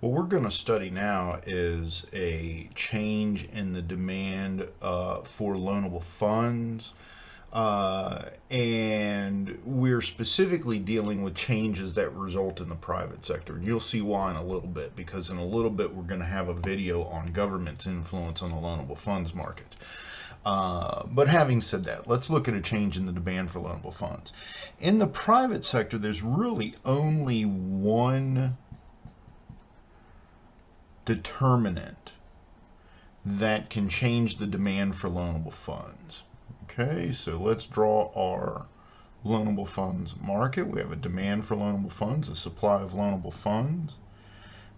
What we're going to study now is a change in the demand for loanable funds. And we're specifically dealing with changes that result in the private sector. And you'll see why in a little bit, because in a little bit we're going to have a video on government's influence on the loanable funds market. But having said that, let's look at a change in the demand for loanable funds. In the private sector, there's really only one determinant that can change the demand for loanable funds. Okay, so let's draw our loanable funds market. We have a demand for loanable funds, a supply of loanable funds.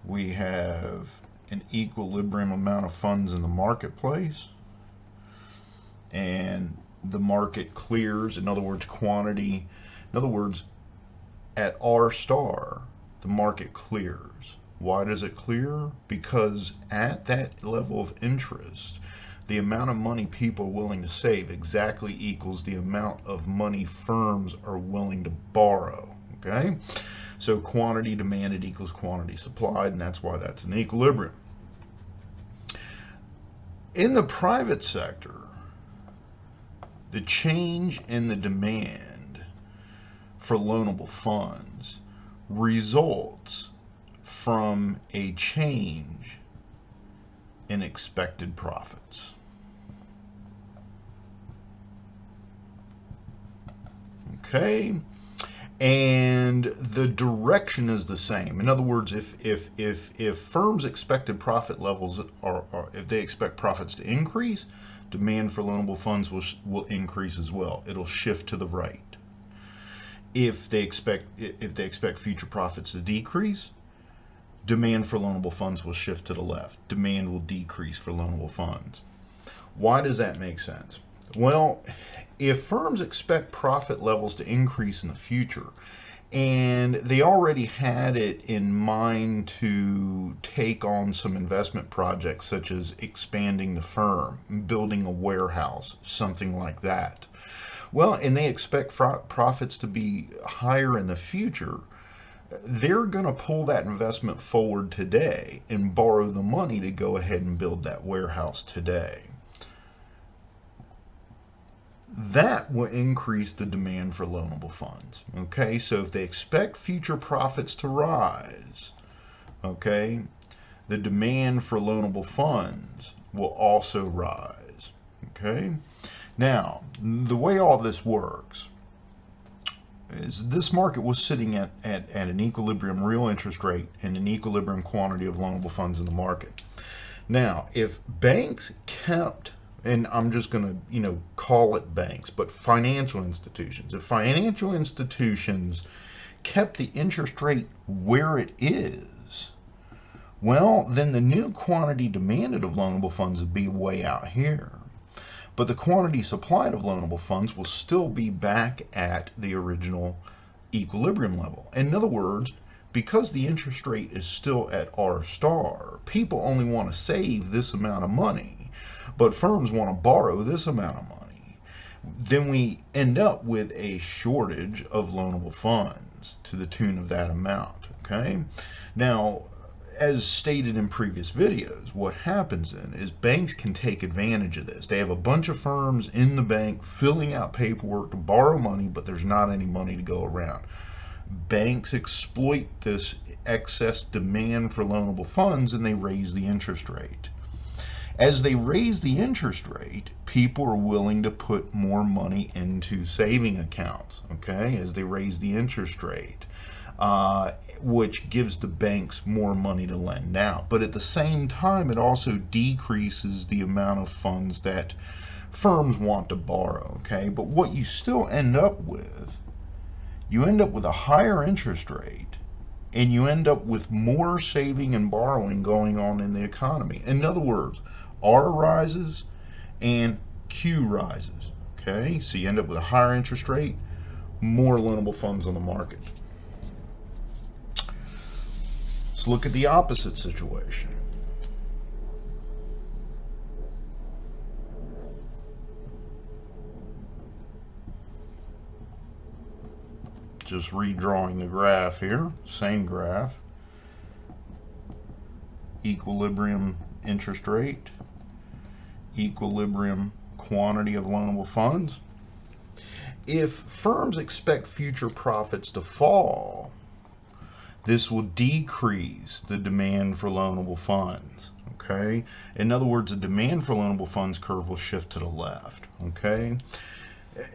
We have an equilibrium amount of funds in the marketplace. And the market clears, in other words, quantity. In other words, at R star, the market clears. Why does it clear? Because at that level of interest, the amount of money people are willing to save exactly equals the amount of money firms are willing to borrow. Okay? So quantity demanded equals quantity supplied, and that's why that's an equilibrium. In the private sector, the change in the demand for loanable funds results from a change in expected profits. Okay, and the direction is the same. In other words, if firms' expected profit levels are if they expect profits to increase, demand for loanable funds will increase as well. It'll shift to the right. If they expect future profits to decrease, demand for loanable funds will shift to the left. Demand will decrease for loanable funds. Why does that make sense? Well, if firms expect profit levels to increase in the future, and they already had it in mind to take on some investment projects such as expanding the firm, building a warehouse, something like that. Well, and they expect profits to be higher in the future, they're going to pull that investment forward today and borrow the money to go ahead and build that warehouse today. That will increase the demand for loanable funds. Okay, so if they expect future profits to rise, okay, the demand for loanable funds will also rise. Okay, now the way all this works is this market was sitting at an equilibrium real interest rate and an equilibrium quantity of loanable funds in the market. Now, if banks kept, and I'm just going to call it banks, but financial institutions, if financial institutions kept the interest rate where it is, well, then the new quantity demanded of loanable funds would be way out here. But the quantity supplied of loanable funds will still be back at the original equilibrium level. In other words, because the interest rate is still at R star, people only want to save this amount of money, but firms want to borrow this amount of money. Then we end up with a shortage of loanable funds to the tune of that amount. Okay? Now, as stated in previous videos, what happens then is banks can take advantage of this. They have a bunch of firms in the bank filling out paperwork to borrow money, but there's not any money to go around. Banks exploit this excess demand for loanable funds and they raise the interest rate. As they raise the interest rate, people are willing to put more money into saving accounts, okay, as they raise the interest rate. Which gives the banks more money to lend out. But at the same time, it also decreases the amount of funds that firms want to borrow. Okay, but what you still end up with, a higher interest rate, and you end up with more saving and borrowing going on in the economy. In other words, R rises and Q rises. Okay, so you end up with a higher interest rate, more loanable funds on the market. Let's look at the opposite situation. Just redrawing the graph here, same graph. equilibrium interest rate, equilibrium quantity of loanable funds. If firms expect future profits to fall, this will decrease the demand for loanable funds. Okay? In other words, the demand for loanable funds curve will shift to the left. Okay?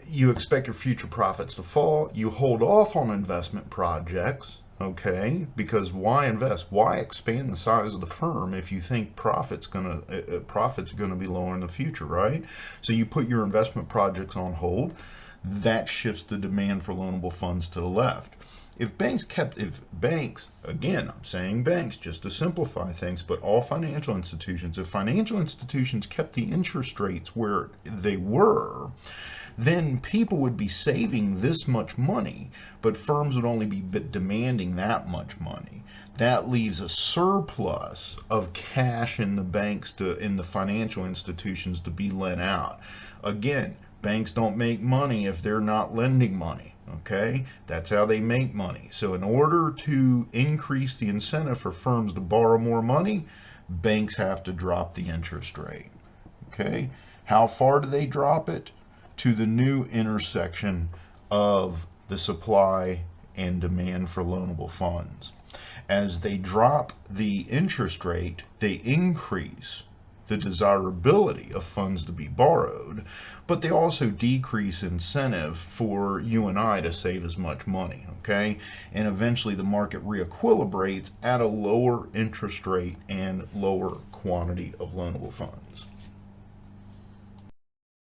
You expect your future profits to fall. You hold off on investment projects. Okay? Because why invest? Why expand the size of the firm if you think profits gonna be lower in the future, right? So you put your investment projects on hold. That shifts the demand for loanable funds to the left. If banks, again, I'm saying banks just to simplify things, but all financial institutions, if financial institutions kept the interest rates where they were, then people would be saving this much money, but firms would only be demanding that much money. That leaves a surplus of cash in the banks, in the financial institutions, to be lent out. Again, banks don't make money if they're not lending money. Okay, that's how they make money. So in order to increase the incentive for firms to borrow more money, banks have to drop the interest rate. Okay, how far do they drop it? To the new intersection of the supply and demand for loanable funds. As they drop the interest rate, they increase the desirability of funds to be borrowed, but they also decrease incentive for you and I to save as much money, okay? And eventually the market reequilibrates at a lower interest rate and lower quantity of loanable funds.